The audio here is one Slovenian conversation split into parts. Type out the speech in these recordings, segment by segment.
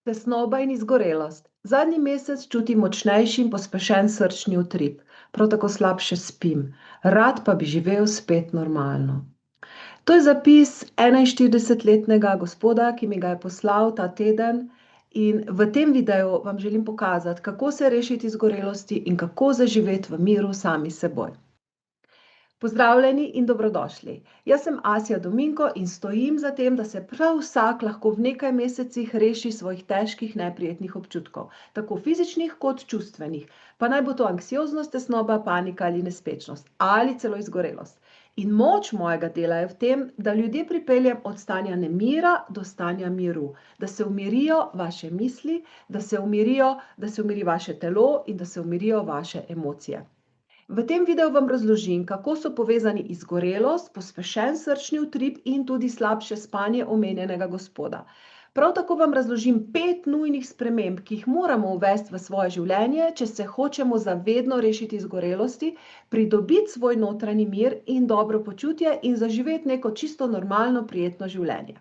Tesnoba in izgorelost. Zadnji mesec čutim močnejši in pospešen srčni utrip, prav tako slabše spim. Rad pa bi živel spet normalno. To je zapis 41-letnega gospoda, ki mi ga je poslal ta teden, in v tem videu vam želim pokazati, kako se rešiti izgorelosti in kako zaživeti v miru sami s seboj. Pozdravljeni in dobrodošli. Jaz sem Asja Dominko in stojim za tem, da se prav vsak lahko v nekaj mesecih reši svojih težkih, neprijetnih občutkov, tako fizičnih kot čustvenih, pa naj bo to anksioznost, tesnoba, panika ali nespečnost, ali celo izgorelost. In moč mojega dela je v tem, da ljudje pripeljem od stanja nemira do stanja miru, da se umirijo vaše misli, da se umiri vaše telo in da se umirijo vaše emocije. V tem videu vam razložim, kako so povezani izgorelost, pospešen srčni utrip in tudi slabše spanje omenjenega gospoda. Prav tako vam razložim 5 nujnih sprememb, ki jih moramo uvesti v svoje življenje, če se hočemo zavedno rešiti izgorelosti, pridobiti svoj notranji mir in dobro počutje in zaživeti neko čisto normalno, prijetno življenje.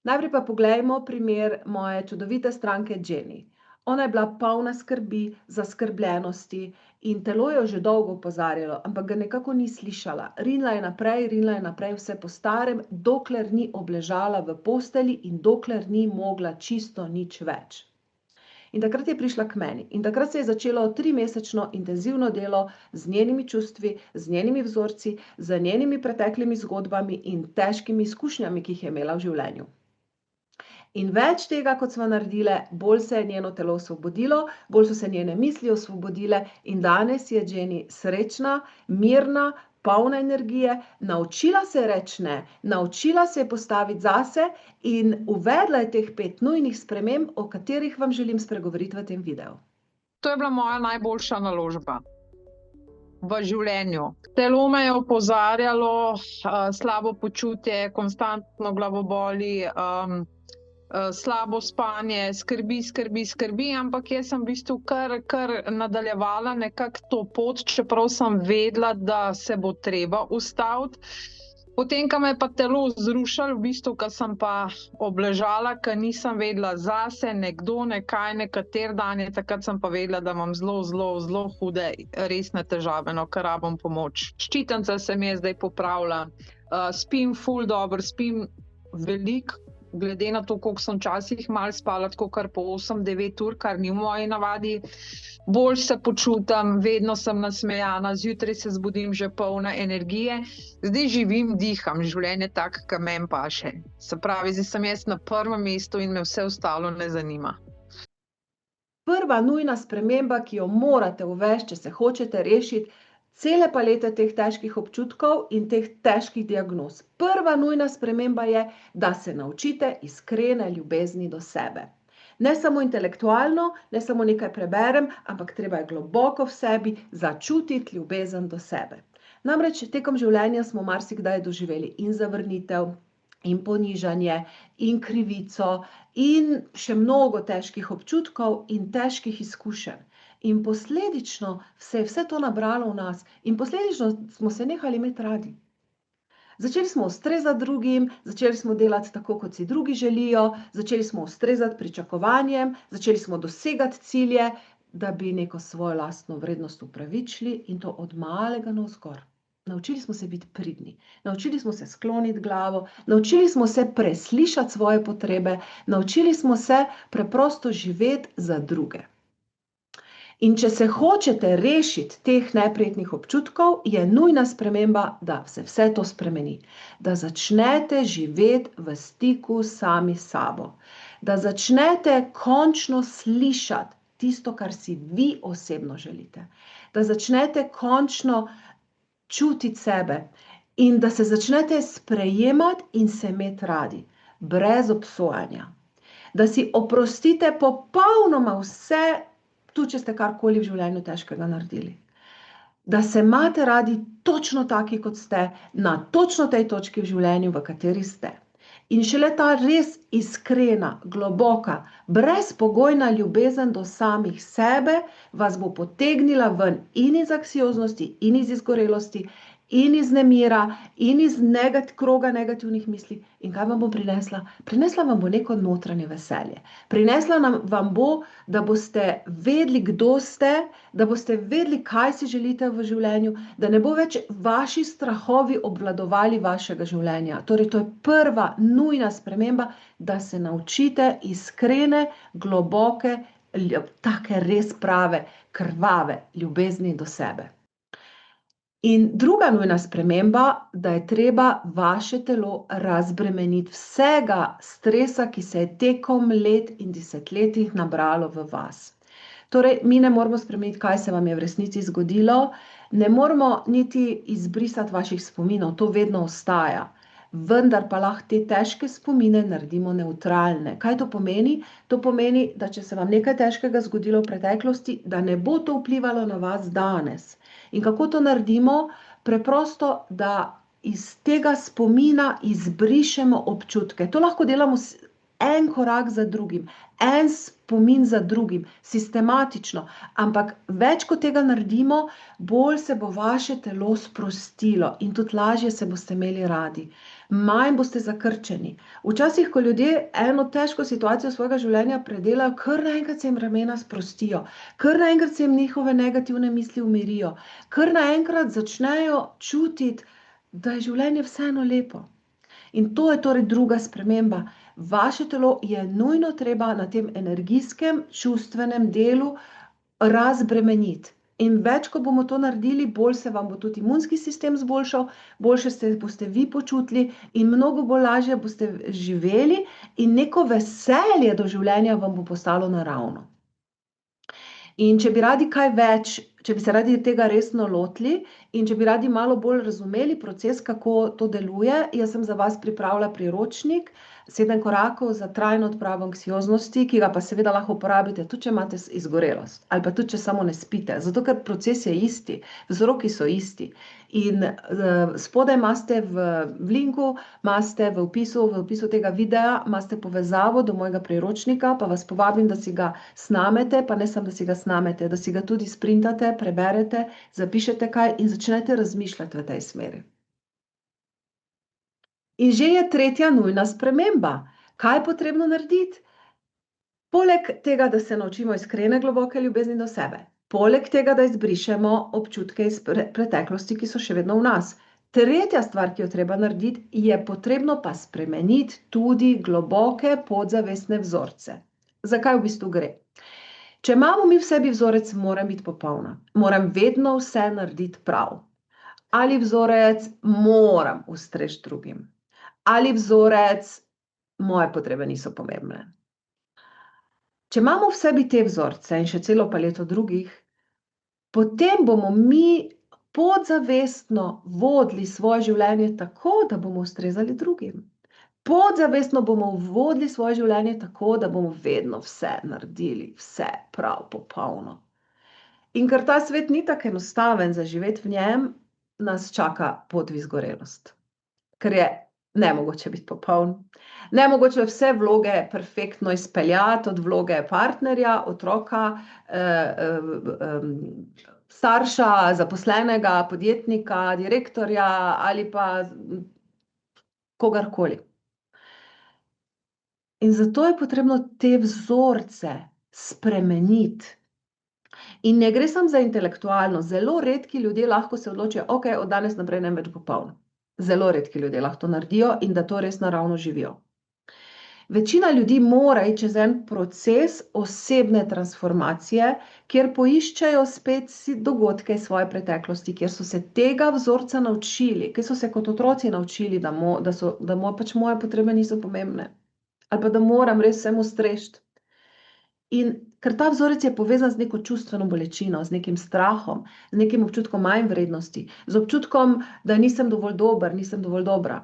Najprej pa poglejmo primer moje čudovite stranke Jenny. Ona je bila polna skrbi, zaskrbljenosti in telo jo že dolgo opozarjalo, ampak ga nekako ni slišala. Rinila je naprej vse po starem, dokler ni obležala v postelji in dokler ni mogla čisto nič več. In takrat je prišla k meni in takrat se je začelo 3-mesečno intenzivno delo z njenimi čustvi, z njenimi vzorci, z njenimi preteklimi zgodbami in težkimi izkušnjami, ki jih je imela v življenju. In več tega, kot sva naredile, bolj se je njeno telo osvobodilo, bolj so se njene misli osvobodile in danes je Jenny srečna, mirna, polna energije, naučila se je reči ne, naučila se je postaviti zase in uvedla je teh 5 nujnih sprememb, o katerih vam želim spregovoriti v tem videu. To je bila moja najboljša naložba v življenju. Telo me je opozarjalo, slabo počutje, konstantno glavoboli, slabo spanje, skrbi, ampak jaz sem v bistvu kar nadaljevala nekako to pot, čeprav sem vedela, da se bo treba ustaviti. Potem, ko me je pa telo zrušilo, v bistvu, ko sem pa obležala, ko nisem vedela zase, nekdo, nekaj, nekater dan je, takrat sem pa vedela, da imam zelo hude, resne težave, no, ker rabim pomoč. Ščitnica se mi je zdaj popravila, spim ful dobro, spim veliko, glede na to, koliko sem včasih malo spala, tako kar po 8-9 ur, kar ni v moji navadi. Bolj se počutim, vedno sem nasmejana, zjutraj se zbudim že polna energije. Zdaj živim, diham, življenje tako, ke meni paše. Se pravi, zdaj sem jaz na prvem mestu in me vse ostalo ne zanima. Prva nujna sprememba, ki jo morate uvesti, če se hočete rešiti cele palete teh težkih občutkov in teh težkih diagnoz. Prva nujna sprememba je, da se naučite iskrene ljubezni do sebe. Ne samo intelektualno, ne samo nekaj preberem, ampak treba je globoko v sebi začutiti ljubezen do sebe. Namreč tekom življenja smo marsikdaj doživeli in zavrnitev, in ponižanje, in krivico, in še mnogo težkih občutkov in težkih izkušenj. In posledično se je vse to nabralo v nas in posledično smo se nehali imeti radi. Začeli smo ustrezati drugim, začeli smo delati tako, kot si drugi želijo, začeli smo ustrezati pričakovanjem, začeli smo dosegati cilje, da bi neko svojo lastno vrednost upravičili in to od malega navzgor. Naučili smo se biti pridni, naučili smo se skloniti glavo, naučili smo se preslišati svoje potrebe, naučili smo se preprosto živeti za druge. In če se hočete rešiti teh neprijetnih občutkov, je nujna sprememba, da se vse to spremeni. Da začnete živeti v stiku sami s sabo. Da začnete končno slišati tisto, kar si vi osebno želite. Da začnete končno čutiti sebe in da se začnete sprejemati in se imeti radi, brez obsojanja. Da si oprostite popolnoma vse, tudi če ste karkoli v življenju težkega naredili. da se imate radi točno taki, kot ste, na točno tej točki v življenju, v kateri ste. In šele ta res iskrena, globoka, brezpogojna ljubezen do samih sebe vas bo potegnila ven in iz anksioznosti, in iz izgorelosti, in iz nemira, in iz kroga negativnih misli. In kaj vam bo prinesla? Prinesla vam bo neko notranje veselje. Prinesla vam bo, da boste vedeli, kdo ste, da boste vedeli, kaj si želite v življenju, da ne bo več vaši strahovi obvladovali vašega življenja. Torej, to je prva nujna sprememba, da se naučite iskrene, globoke, take res prave, krvave ljubezni do sebe. In druga nujna sprememba, da je treba vaše telo razbremeniti vsega stresa, ki se je tekom let in desetletij nabralo v vas. Torej, mi ne moramo spremeniti, kaj se vam je v resnici zgodilo, ne moramo niti izbrisati vaših spominov, to vedno ostaja. Vendar pa lahko te težke spomine naredimo nevtralne. Kaj to pomeni? To pomeni, da če se vam nekaj težkega zgodilo v preteklosti, da ne bo to vplivalo na vas danes. In kako to naredimo? Preprosto, da iz tega spomina izbrišemo občutke. To lahko delamo en korak za drugim, en spomin za drugim, sistematično. Ampak več kot tega naredimo, bolj se bo vaše telo sprostilo in tudi lažje se boste imeli radi. Manj boste zakrčeni. Včasih, ko ljudje eno težko situacijo svojega življenja predelajo, kar naenkrat se jim ramena sprostijo, kar naenkrat se jim njihove negativne misli umirijo, kar naenkrat začnejo čutiti, da je življenje vseeno lepo. In to je torej druga sprememba. Vaše telo je nujno treba na tem energijskem, čustvenem delu razbremeniti. In več, ko bomo to naredili, bolj se vam bo tudi imunski sistem zboljšal, boljše se boste vi počutili in mnogo bolj lažje boste živeli in neko veselje do življenja vam bo postalo naravno. In če bi radi kaj več, če bi se radi tega resno lotili in če bi radi malo bolj razumeli proces, kako to deluje, jaz sem za vas pripravila priročnik 7 korakov za trajno odpravo anksioznosti, ki ga pa seveda lahko uporabite tudi, če imate izgorelost ali pa tudi, če samo ne spite, zato ker proces je isti, vzroki so isti. In spodaj imate v linku, imate v opisu tega videa, imate povezavo do mojega priročnika, pa vas povabim, da si ga snamete, pa ne samo, da si ga snamete, da si ga tudi sprintate, preberete, zapišete kaj in začnete razmišljati v tej smeri. In že je tretja nujna sprememba. Kaj je potrebno narediti? Poleg tega, da se naučimo iskrene, globoke ljubezni do sebe, poleg tega, da izbrišemo občutke iz preteklosti, ki so še vedno v nas. Tretja stvar, ki jo treba narediti, je potrebno pa spremeniti tudi globoke podzavestne vzorce. Zakaj v bistvu gre? Če imamo mi v sebi vzorec, moram biti popolna. Moram vedno vse narediti prav. Ali vzorec, moram ustreči drugim. Ali vzorec, moje potrebe niso pomembne. Če imamo v sebi te vzorce in še celo paleto drugih, potem bomo mi podzavestno vodili svoje življenje tako, da bomo ustrezali drugim. Podzavestno bomo vodili svoje življenje tako, da bomo vedno vse naredili, vse prav, popolno. In ker ta svet ni tako enostaven za živeti v njem, nas čaka pot v izgorelost. Ker je nemogoče biti popoln. Nemogoče vse vloge perfektno izpeljati, od vloge partnerja, otroka, starša, zaposlenega, podjetnika, direktorja ali pa kogarkoli. In zato je potrebno te vzorce spremeniti. In ne gre samo za intelektualno, zelo redki ljudje lahko se odločijo, ok, od danes naprej ne več popoln. Zelo redki ljudje lahko to naredijo in da to res naravno živijo. Večina ljudi mora iti čez en proces osebne transformacije, kjer poiščejo spet dogodke iz svoje preteklosti, kjer so se tega vzorca naučili, kjer so se kot otroci naučili, da pač moje potrebe niso pomembne. Ali pa da moram res vsem ustreči. In ker ta vzorec je povezan z neko čustveno bolečino, z nekim strahom, z nekim občutkom manj vrednosti, z občutkom, da nisem dovolj dober, nisem dovolj dobra.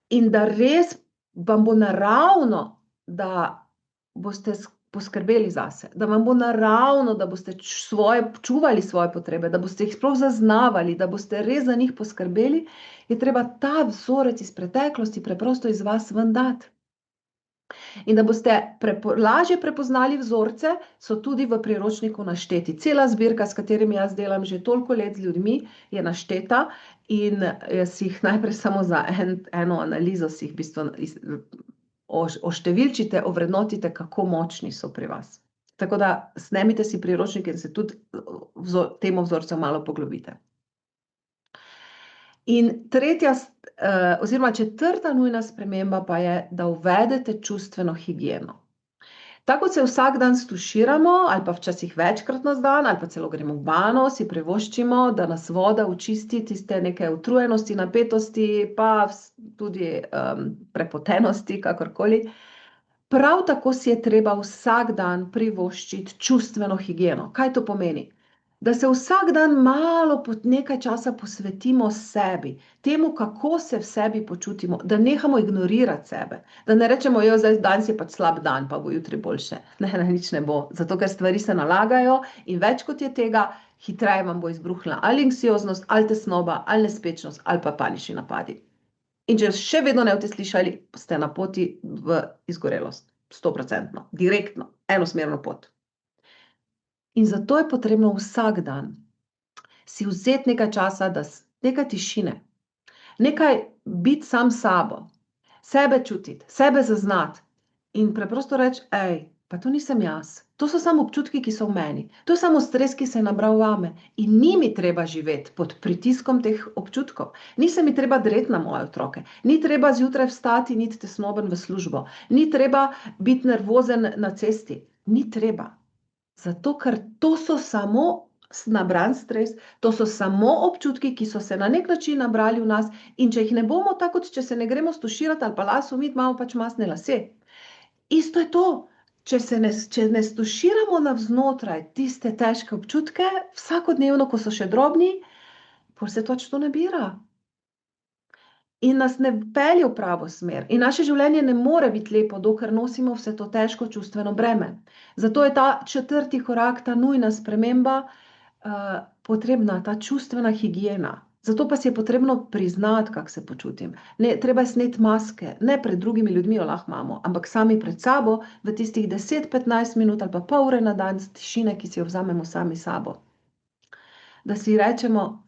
In da res vam bo naravno, da boste poskrbeli zase, da vam bo naravno, da boste čuvali svoje potrebe, da boste jih sploh zaznavali, da boste res za njih poskrbeli, je treba ta vzorec iz preteklosti preprosto iz vas ven dati. In da boste lažje prepoznali vzorce, so tudi v priročniku našteti. Cela zbirka, s katerimi jaz delam že toliko let z ljudmi, je našteta in jaz jih najprej samo za eno analizo si jih v bistvu oštevilčite, ovrednotite, kako močni so pri vas. Tako da snemite si priročnik in se tudi temu vzorcu malo poglobite. In tretja, oziroma četrta nujna sprememba pa je, da uvedete čustveno higieno. Tako kot se vsak dan stuširamo, ali pa včasih večkrat na dan, ali pa celo gremo v bano, si privoščimo, da nas voda očisti tiste neke utrujenosti, napetosti, pa tudi prepotenosti, kakorkoli. Prav tako si je treba vsak dan privoščiti čustveno higieno. Kaj to pomeni? Da se vsak dan malo nekaj časa posvetimo sebi, temu, kako se v sebi počutimo, da nehamo ignorirati sebe, da ne rečemo, zdaj danes je pač slab dan, pa bo jutri boljše. Ne, nič ne bo, zato ker stvari se nalagajo in več kot je tega, hitreje vam bo izbruhnila ali anksioznost, ali tesnoba, ali nespečnost, ali pa panični napadi. In če še vedno ne boste slišali, ste na poti v izgorelost, 100%, direktno, enosmerno pot. In zato je potrebno vsak dan si vzeti nekaj časa, nekaj tišine, nekaj biti sam s sabo, sebe čutiti, sebe zaznati in preprosto reči, pa to nisem jaz, to so samo občutki, ki so v meni, to je samo stres, ki se je nabral vame in ni mi treba živeti pod pritiskom teh občutkov, ni se mi treba dreti na moje otroke, ni treba zjutraj vstati in iti tesnoben v službo, ni treba biti nervozen na cesti, ni treba. Zato, ker to so samo nabran stres, to so samo občutki, ki so se na nek način nabrali v nas in če jih ne bomo tako, kot če se ne gremo stuširati ali pa las umiti, imamo pač masne lase. Isto je to, če ne stuširamo navznotraj tiste težke občutke, vsakodnevno, ko so še drobni, potem se točno to nabira. In nas ne pelje v pravo smer. In naše življenje ne more biti lepo, dokler nosimo vse to težko čustveno breme. Zato je ta četrti korak, ta nujna sprememba, potrebna, ta čustvena higiena. Zato pa si je potrebno priznati, kako se počutim. Treba je sneti maske, ne pred drugimi ljudmi, jo lahko imamo, ampak sami pred sabo, v tistih 10-15 minut ali pa pol ure na dan tišine, ki si jo vzamemo sami sabo. Da si rečemo,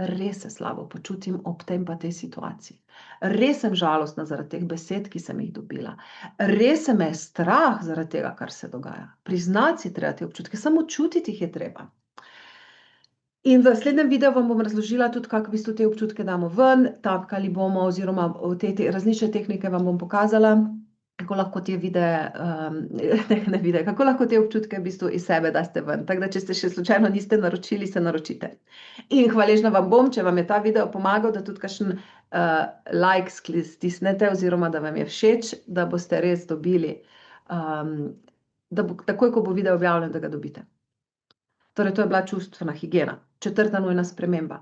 res se slabo počutim ob tem pa tej situaciji. Res sem žalostna zaradi teh besed, ki sem jih dobila. Res se me je strah zaradi tega, kar se dogaja. Priznati si treba te občutke, samo čutiti jih je treba. In v naslednjem videu vam bom razložila tudi, kako v bistvu te občutke damo ven, tapkali bomo, oziroma te različne tehnike vam bom pokazala, kako lahko te kako lahko te občutke v bistvu iz sebe daste ven. Tako da, če ste še slučajno niste naročili, se naročite. In hvaležna vam bom, če vam je ta video pomagal, da tudi kakšen like stisnete, oziroma da vam je všeč, da boste res dobili, takoj, ko bo video objavljen, da ga dobite. Torej, to je bila čustvena higiena, četrta nujna sprememba.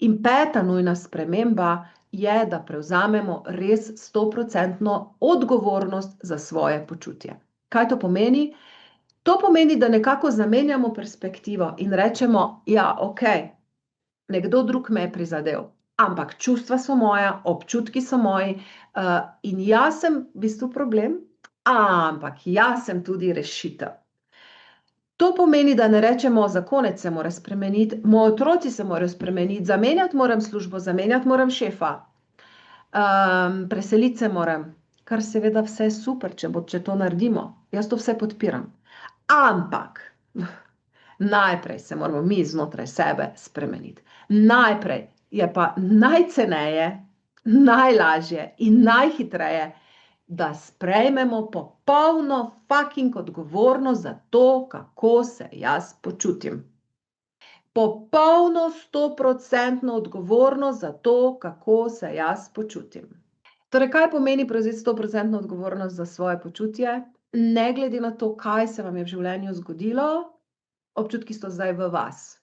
In peta nujna sprememba je, da prevzamemo res 100% odgovornost za svoje počutje. Kaj to pomeni? To pomeni, da nekako zamenjamo perspektivo in rečemo, nekdo drug me je prizadel, ampak čustva so moja, občutki so moji, in jaz sem v bistvu problem, ampak jaz sem tudi rešitev. To pomeni, da ne rečemo, zakonec se mora spremeniti, moji otroci se morajo spremeniti, zamenjati moram službo, zamenjati moram šefa, preseliti se moram, kar seveda vse je super, če to naredimo. Jaz to vse podpiram. Ampak najprej se moramo mi znotraj sebe spremeniti. Najprej je pa najceneje, najlažje in najhitreje, da sprejmemo popolno fucking odgovornost za to, kako se jaz počutim. Popolno 100% odgovornost za to, kako se jaz počutim. Torej, kaj pomeni prevzeti 100% odgovornost za svoje počutje? Ne glede na to, kaj se vam je v življenju zgodilo, občutki so zdaj v vas.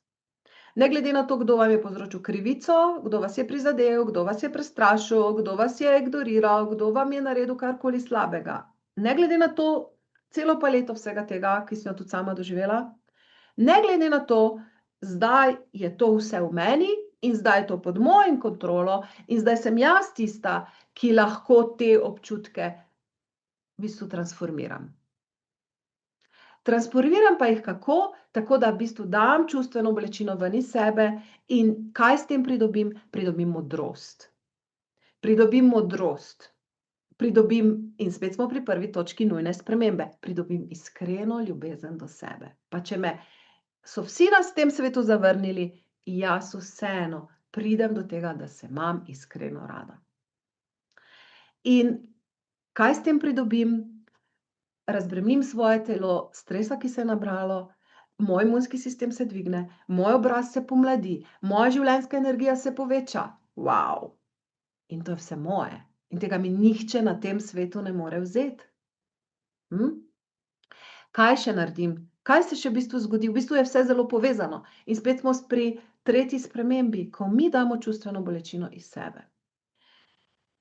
Ne glede na to, kdo vam je povzročil krivico, kdo vas je prizadel, kdo vas je prestrašil, kdo vas je ignoriral, kdo vam je naredil karkoli slabega. Ne glede na to, celo paleto vsega tega, ki sem jo tudi sama doživela. Ne glede na to, zdaj je to vse v meni in zdaj je to pod mojim kontrolo in zdaj sem jaz tista, ki lahko te občutke v bistvu transformiram. Transformiram pa jih kako? Tako, da v bistvu dam čustveno bolečino ven iz sebe in kaj s tem pridobim? Pridobim modrost. Pridobim modrost. Pridobim, in spet smo pri prvi točki nujne spremembe, pridobim iskreno ljubezen do sebe. Pa če me so vsi nas v tem svetu zavrnili, jaz vseeno pridem do tega, da se imam iskreno rada. In kaj s tem pridobim? Razbremenim svoje telo, stresa, ki se je nabralo, moj imunski sistem se dvigne, moj obraz se pomladi, moja življenjska energija se poveča. Wow! In to je vse moje. In tega mi nihče na tem svetu ne more vzeti. Kaj še naredim? Kaj se še v bistvu zgodi? V bistvu je vse zelo povezano. In spet smo pri tretji spremembi, ko mi damo čustveno bolečino iz sebe.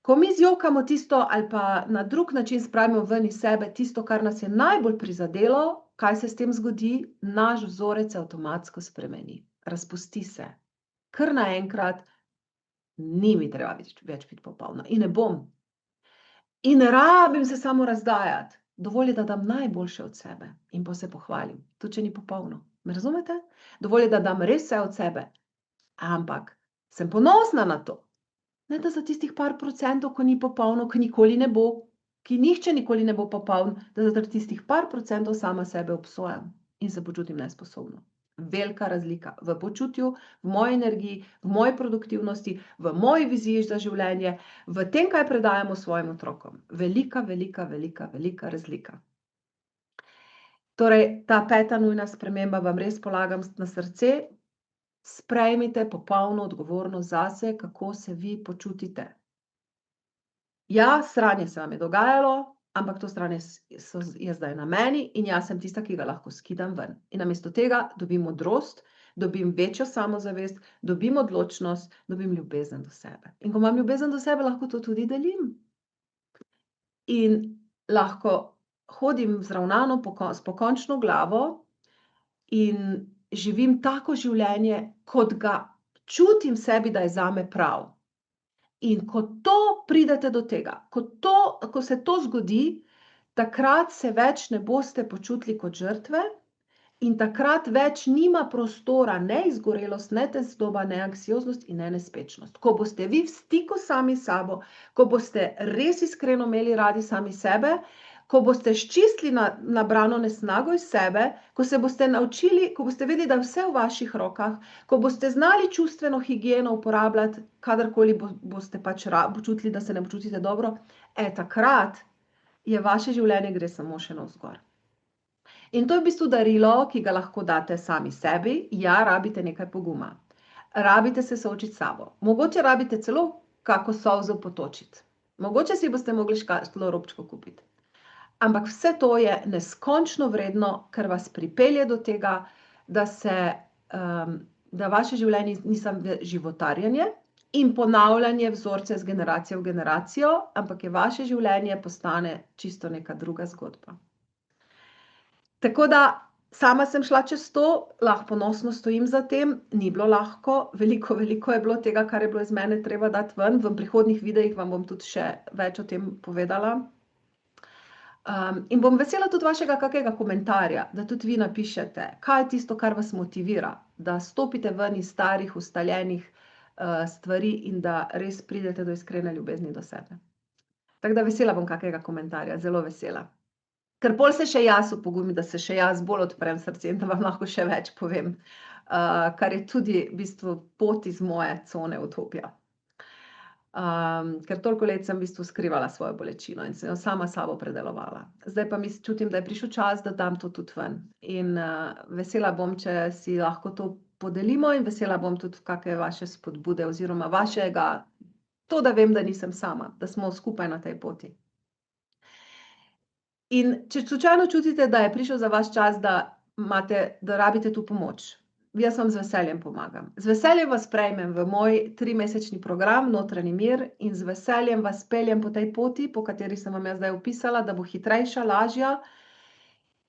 Ko mi zjokamo tisto ali pa na drug način spravimo ven iz sebe tisto, kar nas je najbolj prizadelo, kaj se s tem zgodi? Naš vzorec se avtomatsko spremeni. Razpusti se. Kar naenkrat ni mi treba več biti popolna. In ne bom. In ne rabim se samo razdajati. Dovolj je, da dam najboljše od sebe in pa se pohvalim, tudi če ni popolno. Me razumete? Dovolj je, da dam res vse od sebe. Ampak sem ponosna na to. Ne da za tistih par procentov, ko ni popolno, ki nikoli ne bo, ki nihče nikoli ne bo popoln, da za tistih par procentov sama sebe obsojam in se počutim nesposobno. Velika razlika v počutju, v moji energiji, v moji produktivnosti, v moji viziji za življenje, v tem, kaj predajamo svojim otrokom. Velika, velika, velika, velika razlika. Torej, ta peta nujna sprememba vam res polagam na srce. Sprejmite popolno odgovornost zase, kako se vi počutite. Ja, sranje se vam je dogajalo, ampak to sranje je zdaj na meni in jaz sem tista, ki ga lahko skidam ven. In namesto tega dobim modrost, dobim večjo samozavest, dobim odločnost, dobim ljubezen do sebe. In ko imam ljubezen do sebe, lahko to tudi delim. In lahko hodim vzravnano s pokončno glavo in živim tako življenje, kot ga čutim sebi, da je zame prav. In ko to pridete do tega, ko se to zgodi, takrat se več ne boste počutili kot žrtve in takrat več nima prostora ne izgorelost, ne tesnoba, ne anksioznost in ne nespečnost. Ko boste vi v stiku sami s sabo, ko boste res iskreno imeli radi sami sebe, ko boste ščistili nabrano nesnago iz sebe, ko se boste naučili, ko boste vedeli, da je vse v vaših rokah, ko boste znali čustveno higieno uporabljati, kadarkoli boste pač počutili, da se ne počutite dobro, takrat je vaše življenje gre samo še navzgor. In to je v bistvu darilo, ki ga lahko date sami sebi. Ja, rabite nekaj poguma. Rabite se soočiti s sabo. Mogoče rabite celo kako solzo potočiti. Mogoče si boste mogli škatlo robčko kupiti. Ampak vse to je neskončno vredno, ker vas pripelje do tega, da vaše življenje ni samo životarjenje in ponavljanje vzorcev z generacijo v generacijo, ampak je vaše življenje postane čisto neka druga zgodba. Tako da sama sem šla čez to, lahko ponosno stojim za tem, ni bilo lahko, veliko je bilo tega, kar je bilo iz mene treba dati ven, v prihodnjih videih vam bom tudi še več o tem povedala. In bom vesela tudi vašega kakega komentarja, da tudi vi napišete, kaj je tisto, kar vas motivira, da stopite ven iz starih, ustaljenih stvari in da res pridete do iskrene ljubezni do sebe. Tako da vesela bom kakega komentarja, zelo vesela. Ker pol se še jaz opogumim, da se še jaz bolj odprem srce in da vam lahko še več povem, kar je tudi v bistvu pot iz moje cone utopija. Ker toliko let sem v bistvu skrivala svojo bolečino in sem jo sama sabo predelovala. Zdaj pa čutim, da je prišel čas, da dam to tudi ven. In vesela bom, če si lahko to podelimo in vesela bom tudi kakšne vaše spodbude oziroma vašega, to, da vem, da nisem sama, da smo skupaj na tej poti. In če slučajno čutite, da je prišel za vas čas, da rabite tu pomoč, jaz vam z veseljem pomagam. Z veseljem vas sprejmem v moj 3-mesečni program Notranji mir in z veseljem vas peljem po tej poti, po kateri sem vam jaz zdaj opisala, da bo hitrejša, lažja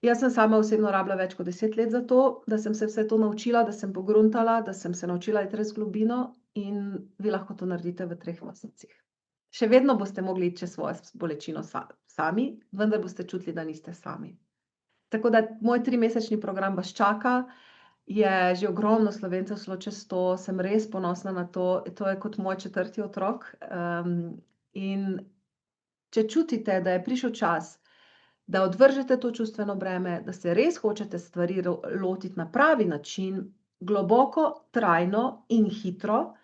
Jaz sem sama osebno rabila več kot 10 let za to, da sem se vse to naučila, da sem pogruntala, da sem se naučila iti res v globino in vi lahko to naredite v 3 mesecih. Še vedno boste mogli iti čez svojo bolečino sami, vendar boste čutili, da niste sami. Tako da moj 3-mesečni program vas čaka, je že ogromno Slovencev šlo čez to, sem res ponosna na to, to je kot moj 4. otrok. In če čutite, da je prišel čas, da odvržete to čustveno breme, da se res hočete stvari lotiti na pravi način, globoko, trajno in hitro,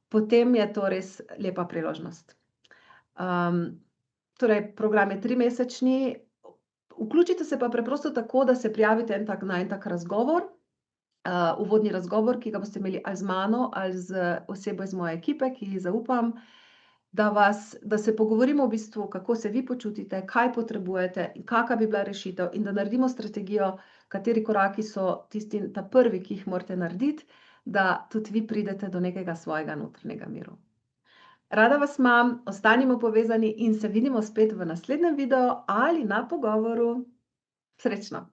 potem je to res lepa priložnost. Torej, program je 3-mesečni, vključite se pa preprosto tako, da se prijavite na en tak razgovor, uvodni razgovor, ki ga boste imeli ali z mano ali z osebo iz moje ekipe, ki ji zaupam, da se pogovorimo v bistvu, kako se vi počutite, kaj potrebujete in kakšna bi bila rešitev in da naredimo strategijo, kateri koraki so tisti prvi, ki jih morate narediti, da tudi vi pridete do nekega svojega notranjega miru. Rada vas imam, ostanimo povezani in se vidimo spet v naslednjem videu ali na pogovoru. Srečno!